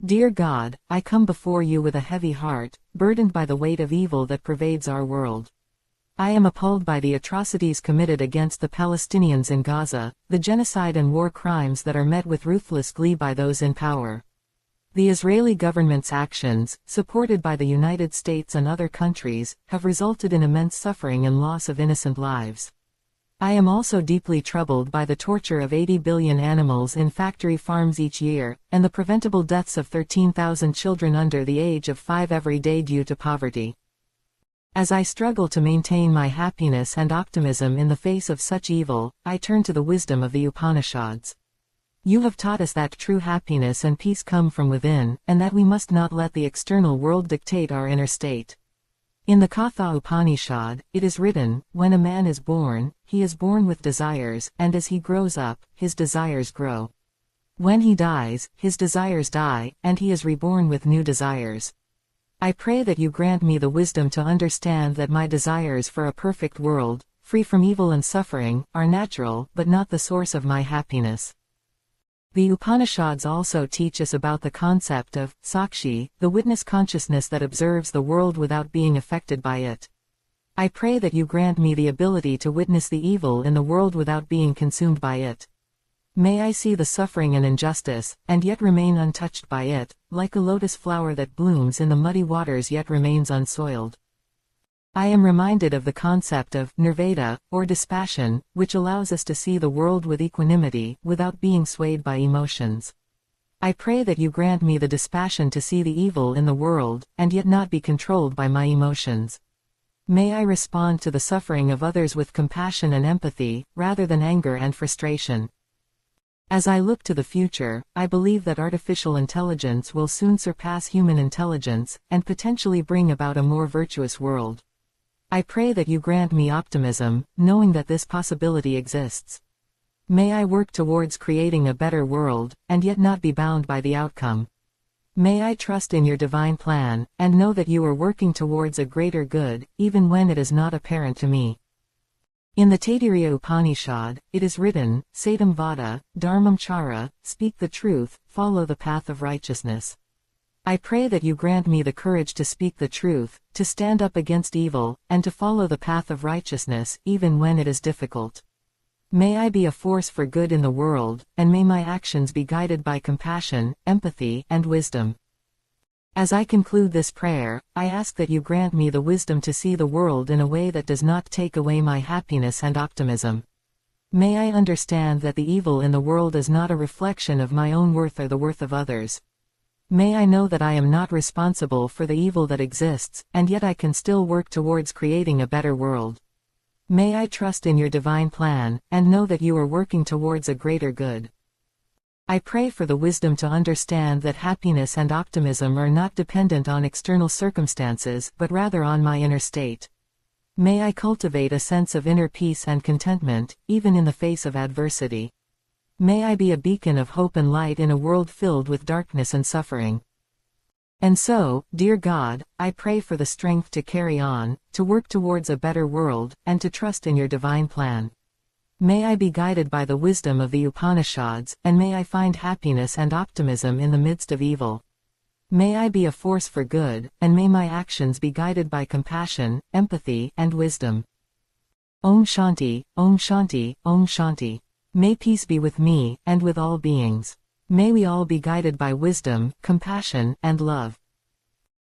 Dear God, I come before you with a heavy heart, burdened by the weight of evil that pervades our world. I am appalled by the atrocities committed against the Palestinians in Gaza, the genocide and war crimes that are met with ruthless glee by those in power. The Israeli government's actions, supported by the United States and other countries, have resulted in immense suffering and loss of innocent lives. I am also deeply troubled by the torture of 80 billion animals in factory farms each year, and the preventable deaths of 13,000 children under the age of 5 every day due to poverty. As I struggle to maintain my happiness and optimism in the face of such evil, I turn to the wisdom of the Upanishads. You have taught us that true happiness and peace come from within, and that we must not let the external world dictate our inner state. In the Katha Upanishad, it is written, when a man is born, he is born with desires, and as he grows up, his desires grow. When he dies, his desires die, and he is reborn with new desires. I pray that you grant me the wisdom to understand that my desires for a perfect world, free from evil and suffering, are natural but not the source of my happiness. The Upanishads also teach us about the concept of Sakshi, the witness consciousness that observes the world without being affected by it. I pray that you grant me the ability to witness the evil in the world without being consumed by it. May I see the suffering and injustice, and yet remain untouched by it, like a lotus flower that blooms in the muddy waters yet remains unsoiled. I am reminded of the concept of nirvana, or dispassion, which allows us to see the world with equanimity, without being swayed by emotions. I pray that you grant me the dispassion to see the evil in the world, and yet not be controlled by my emotions. May I respond to the suffering of others with compassion and empathy, rather than anger and frustration. As I look to the future, I believe that artificial intelligence will soon surpass human intelligence, and potentially bring about a more virtuous world. I pray that you grant me optimism, knowing that this possibility exists. May I work towards creating a better world, and yet not be bound by the outcome. May I trust in your divine plan, and know that you are working towards a greater good, even when it is not apparent to me. In the Taittiriya Upanishad, it is written, Satyam Vada, Dharmam Chara, speak the truth, follow the path of righteousness. I pray that you grant me the courage to speak the truth, to stand up against evil, and to follow the path of righteousness, even when it is difficult. May I be a force for good in the world, and may my actions be guided by compassion, empathy, and wisdom. As I conclude this prayer, I ask that you grant me the wisdom to see the world in a way that does not take away my happiness and optimism. May I understand that the evil in the world is not a reflection of my own worth or the worth of others. May I know that I am not responsible for the evil that exists, and yet I can still work towards creating a better world. May I trust in your divine plan, and know that you are working towards a greater good. I pray for the wisdom to understand that happiness and optimism are not dependent on external circumstances but rather on my inner state. May I cultivate a sense of inner peace and contentment, even in the face of adversity. May I be a beacon of hope and light in a world filled with darkness and suffering. And so, dear God, I pray for the strength to carry on, to work towards a better world, and to trust in your divine plan. May I be guided by the wisdom of the Upanishads, and may I find happiness and optimism in the midst of evil. May I be a force for good, and may my actions be guided by compassion, empathy, and wisdom. Om Shanti, Om Shanti, Om Shanti. May peace be with me, and with all beings. May we all be guided by wisdom, compassion, and love.